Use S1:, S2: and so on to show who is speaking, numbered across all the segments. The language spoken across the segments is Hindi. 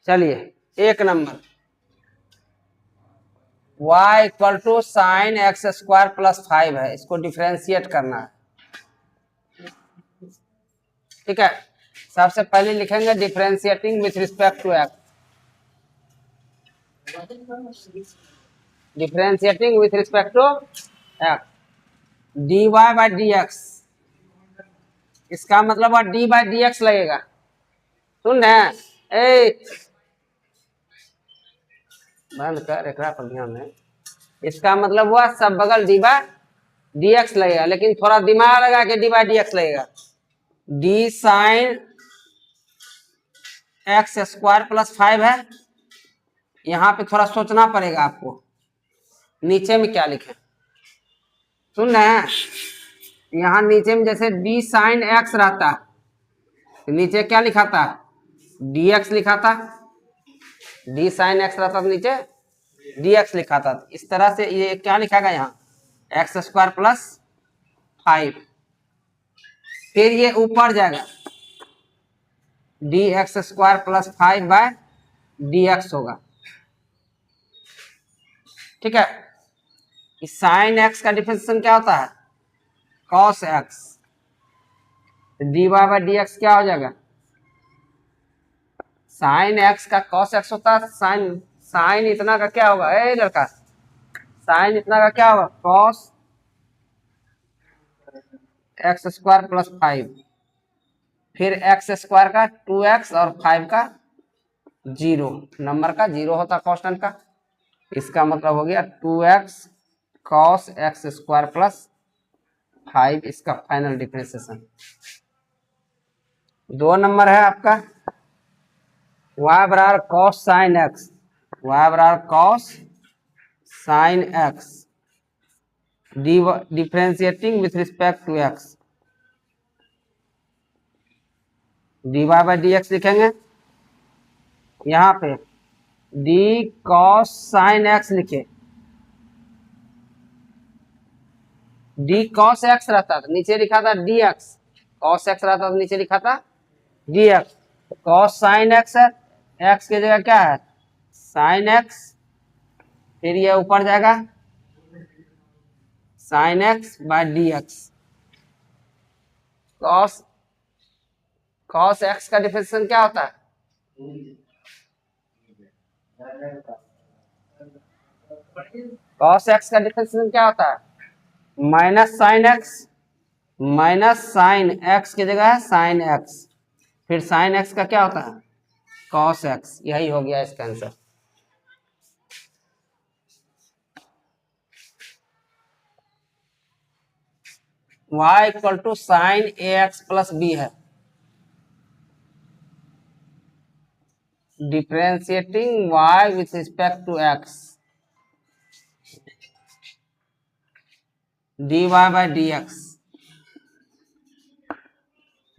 S1: चलिए 1 number, y equal to sine X square plus 5 है, इसको डिफ्रेंशिएट करना है। ठीक है, सबसे पहले लिखेंगे differentiating with respect to X, differentiating with respect to X, dy by D x, इसका मतलब डी बाई डी एक्स लगेगा। सुन रहे ए, बंद कर, एक पर ध्यान है। इसका मतलब हुआ सब बगल डी बाई डी एक्स लगेगा, लेकिन थोड़ा दिमाग लगा के डी बाई डी एक्स लगेगा। D sign X square plus 5 है, यहाँ पे थोड़ा सोचना पड़ेगा आपको, नीचे में क्या लिखे। सुन रहे हैं, यहाँ नीचे में जैसे डी साइन एक्स रहता, तो नीचे क्या लिखा था, डी एक्स लिखा था। डी साइन एक्स रहता तो नीचे डी एक्स लिखा था। इस तरह से ये क्या लिखा गया यहाँ, एक्स स्क्वायर प्लस 5, फिर ये ऊपर जाएगा D x square plus 5 by D x होगा। ठीक है, इस साइन एक्स का डिफरेंशिएशन क्या होता है, cos X, D Y by D X क्या हो जाएगा, साइन एक्स का कॉस एक्स होता है, साइन साइन इतना का क्या होगा, ए लड़का, साइन इतना का क्या होगा, कॉस एक्स स्क्वायर प्लस 5, फिर एक्स स्क्वायर का 2x और 5 का 0, नंबर का 0 होता कांस्टेंट का, इसका मतलब हो गया 2x cos x square plus 5, इसका फाइनल डिफरेंशिएशन। 2 नंबर है आपका y बराबर कॉस साइन एक्स, y बराबर cos sine x differentiating with respect to x, D Y by D x लिखेंगे, यहाँ पे डी कॉस साइन एक्स लिखे, डी कॉस एक्स रहता था नीचे लिखा था डी एक्स, कॉस एक्स रहता था नीचे लिखा था D x, cos sine x है, एक्स की जगह क्या है साइन एक्स, फिर ये ऊपर जाएगा sine x by D x, cos cos x का डिफरेंशिएशन क्या होता है, कॉस एक्स का डिफरेंशिएशन क्या होता है, minus sine x, minus sine x की जगह है साइन एक्स, फिर साइन एक्स का क्या होता है कॉस एक्स, यही हो गया इसका answer. y equal to sine a x plus b है, differentiating y with respect to x, d Y by D x,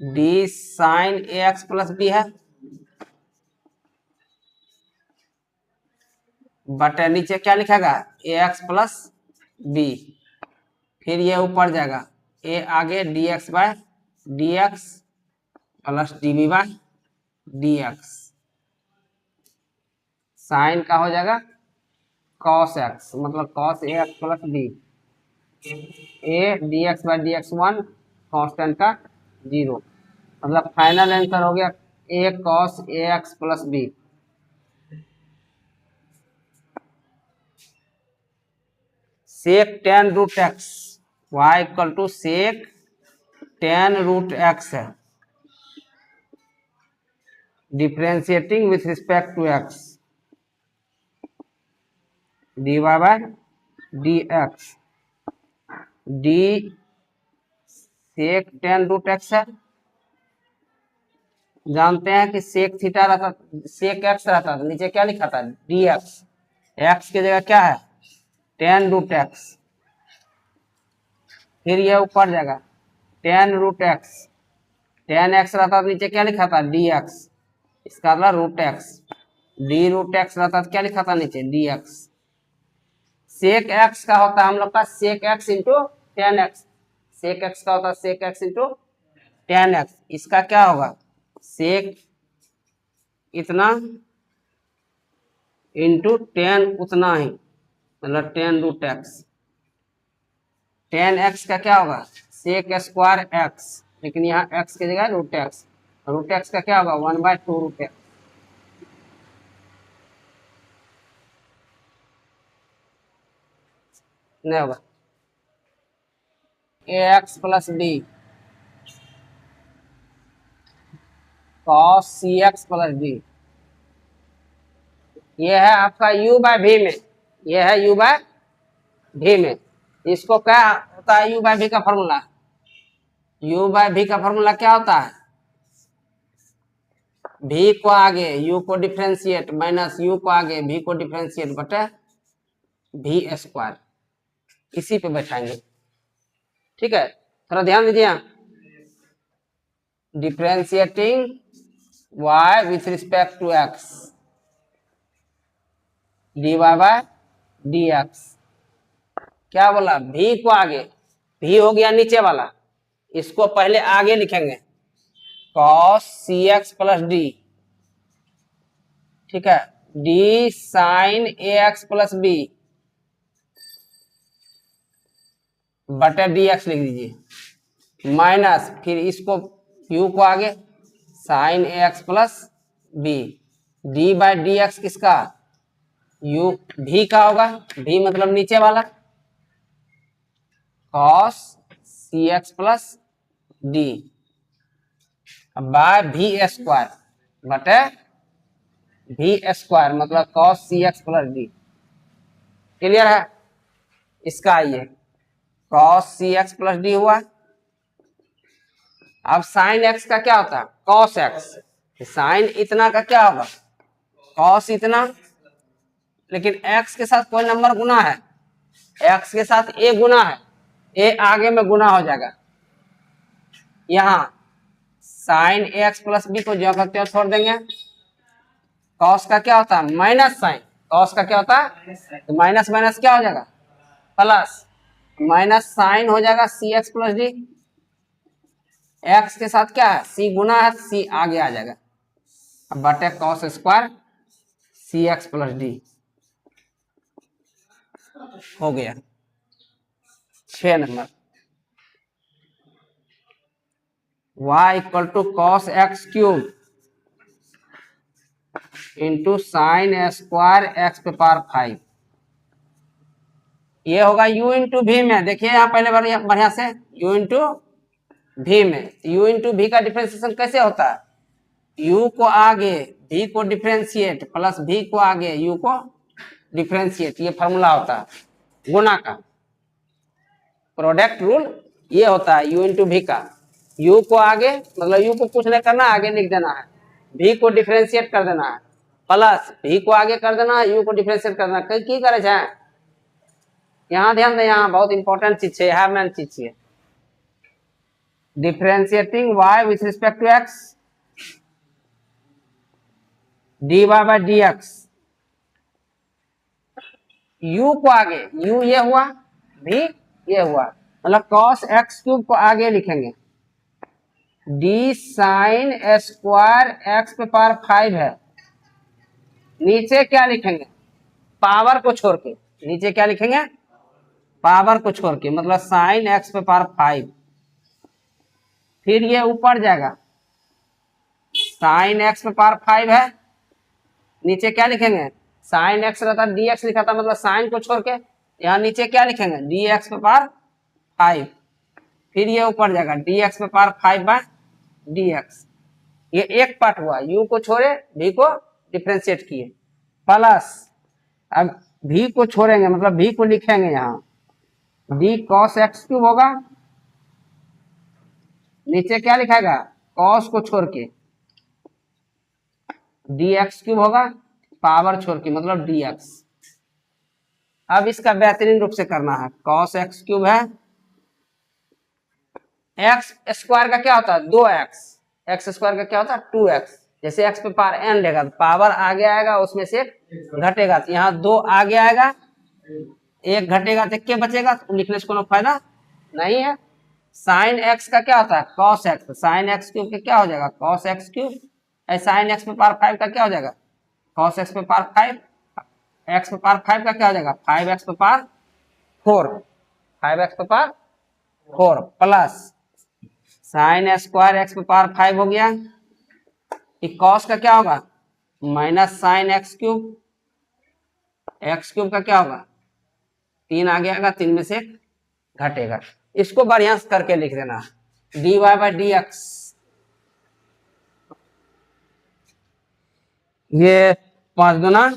S1: d sine a x plus b है, बट नीचे क्या लिखेगा ए एक्स प्लस बी, फिर ये ऊपर जाएगा ए आगे d x by D x plus d b by D x, sine का हो जाएगा कॉस एक्स, मतलब cos a x plus b, a d x by D x 1, constant का 0, मतलब फाइनल आंसर हो गया a cos a x plus b. Sec 10 root x, y equal to sec 10 root x है, differentiating with respect to x, D y by D x, D sec 10 root x है, जानते हैं कि सेक थीटा रहता, सेक एक्स रहता था नीचे क्या लिखा था डी एक्स, एक्स की जगह क्या है 10 रूट एक्स, फिर ये ऊपर जाएगा 10 रूट एक्स, 10 एक्स रहता तो नीचे क्या लिखा था डी एक्स, इसका मतलब root x, d root x रहता तो क्या लिखा था नीचे डी एक्स, सेक एक्स का होता है हम लोग का sec x into 10 x, sec x का होता है सेक एक्स इंटू 10 एक्स, इसका क्या होगा सेक इतना इंटू 10 उतना ही, मतलब 10√x। 10x का क्या होगा, सेक स्क्वायर x, लेकिन यहाँ x की जगह √x। √x का क्या होगा, 1/2√x। नहीं होगा, ax plus b cos cx plus d, ये है आपका u/v में, ये है u/v में। इसको क्या होता है u/v का फॉर्मूला, u/v का फॉर्मूला क्या होता है, v को आगे u को डिफ्रेंशिएट माइनस u को आगे v को डिफ्रेंशिएट बटे v², इसी पे बैठाएंगे। ठीक है, थोड़ा ध्यान दीजिए यहाँ, differentiating y with respect to x dy by dx। क्या बोला, v को आगे, v हो गया नीचे वाला, इसको पहले आगे लिखेंगे cos cx प्लस d, ठीक है, d sin ax plus b बटे dx लिख दीजिए, माइनस फिर इसको u को आगे sin ax plus b, d by dx किसका, u v का होगा, v मतलब नीचे वाला, cos cx plus d by v² बटे v² मतलब cos cx plus d। Clear है, इसका आइए cos cx प्लस d हुआ। अब sin x का क्या होता है, cos x, sin इतना का क्या होगा, cos इतना, लेकिन x के साथ कोई नंबर गुना है, x के साथ a गुना है, a आगे में गुना हो जाएगा, यहाँ sin ax प्लस b को जो करते हो छोड़ देंगे, cos का क्या होता है माइनस साइन, cos का क्या होता है, तो माइनस माइनस क्या हो जाएगा प्लस, माइनस साइन हो जाएगा cx प्लस d, x के साथ क्या है c गुना है, c आगे आ जाएगा, अब बटे cos square cx plus d हो गया 6 number. y equal to cos x cube into sine square x पे पावर 5, ये होगा u इंटू v में, देखिए यहाँ पहले बढ़िया से u इंटू v में, u इंटू v का डिफ्रेंसिएशन कैसे होता है, u को आगे v को डिफ्रेंशिएट प्लस v को आगे u को डिफ्रेंशिएट, ये फॉर्मूला होता है गुना का, प्रोडक्ट रूल ये होता है u इंटू v का, u को आगे मतलब u को कुछ नहीं करना, आगे लिख देना है, v को डिफ्रेंशिएट कर देना है प्लस v को आगे कर देना है, u को डिफ्रेंशिएट कर देना, की करे छे यहाँ ध्यान दें, यहाँ बहुत इंपॉर्टेंट चीज है, यह मेन चीज है, differentiating y with respect to x dy by dx, u को आगे u ये हुआ, v ये हुआ, मतलब cos x क्यूब को आगे लिखेंगे, d साइन स्क्वायर x पे पावर 5 है, नीचे क्या लिखेंगे पावर को छोड़ के, नीचे क्या लिखेंगे पावर को छोड़ के, मतलब साइन x पे पावर 5, फिर ये ऊपर जाएगा साइन x पे पावर 5 है, नीचे क्या लिखेंगे साइन x रहता dx लिखा था, मतलब साइन को छोड़ के यहाँ नीचे क्या लिखेंगे dx पे पावर 5, फिर ये ऊपर जाएगा dx पे पावर 5 बाय dx, ये एक पार्ट हुआ, u को छोड़े v को डिफ्रेंशिएट किए, प्लस अब v को छोड़ेंगे मतलब v को लिखेंगे यहाँ d cos x क्यूब होगा, नीचे क्या लिखाएगा cos को छोड़ के dx क्यूब होगा, पावर छोड़ के मतलब dx। अब इसका बेहतरीन रूप से करना है, cos x क्यूब है, x स्क्वायर का क्या होता है 2x, x स्क्वायर का क्या होता है 2x, जैसे x पे पावर n लेगा तो पावर आगे आएगा, उसमें से घटेगा, तो यहाँ 2 आगे आएगा, एक घटेगा तो क्या बचेगा, तो लिखने से कोनो फायदा नहीं है। साइन x का क्या होता है cos x, sine x cube के क्या हो जाएगा cos x क्यूब, साइन x पे पावर 5 का क्या हो जाएगा cos x पे पावर 5, एक्स पावर 5 का क्या हो जाएगा 5x power 4, 5x power 4 plus sine square x power 5 हो गया। कॉस का क्या होगा माइनस साइन एक्स क्यूब का क्या होगा 3 आगे आएगा, 3 में से घटेगा। इसको बढ़िया से करके लिख देना dy बाई डी एक्स, ये 5 गुना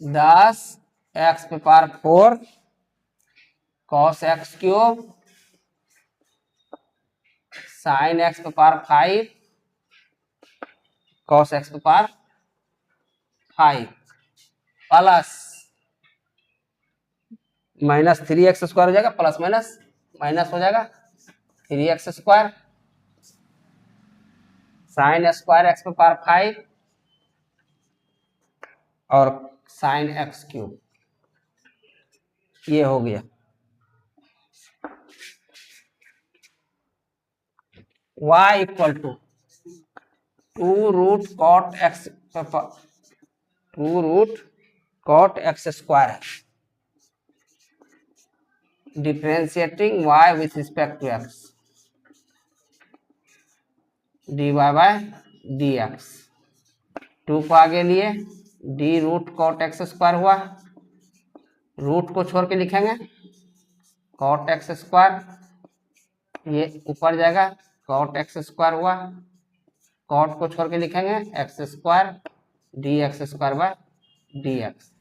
S1: 10 x power 4 cos x cube sine x power 5 cos x power 5 plus minus 3x square हो जाएगा, प्लस माइनस माइनस हो जाएगा 3x square sine square x power 5 और साइन एक्स क्यूब, ये हो गया। y equal to 2 root cot x square है, differentiating y with respect to x dy by D x. 2 को आगे लिए d root cot x square हुआ, रूट को छोड़ के लिखेंगे कॉट एक्स स्क्वायर, ये ऊपर जाएगा कॉट एक्स स्क्वायर हुआ, कॉट को छोड़ के लिखेंगे x square d x square by D x.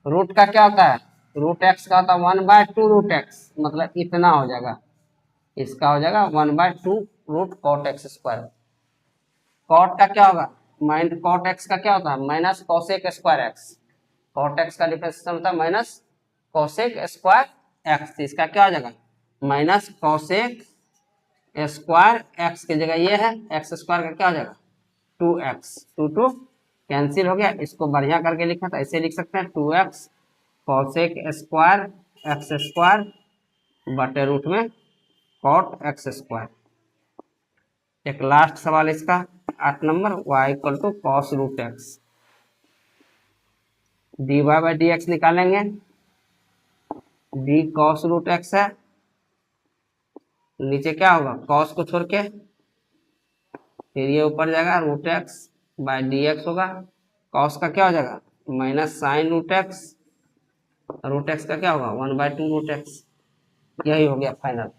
S1: Root का क्या होता है रूट एक्स का होता है 1/2 रूट एक्स, मतलब इतना हो जाएगा, इसका हो जाएगा 1/2 root cot x square. Cot का क्या होगा माइनस कॉट एक्स का क्या होता है minus cosec square x, cot x का डिफरेंशिएशन होता है माइनस कोसेक स्क्वायर एक्स, इसका क्या हो जाएगा माइनस कोसेक स्क्वायर एक्स की जगह ये है एक्स स्क्वायर का क्या हो जाएगा 2x, 2 कैंसिल हो गया। इसको बढ़िया करके लिखा था ऐसे लिख सकते हैं 2x cosec square x square बटे रूट में कॉट एक्स स्क्वायर। एक लास्ट सवाल इसका 8 नंबर y equal to cos root x, D Y by D x निकालेंगे, डी कॉस रूट एक्स है, नीचे क्या होगा कॉस को छोड़ के फिर ये ऊपर जाएगा root x by D x होगा, कॉस का क्या हो जाएगा माइनस साइन रूट एक्स का क्या होगा 1/2 रूट एक्स, यही हो गया फाइनल।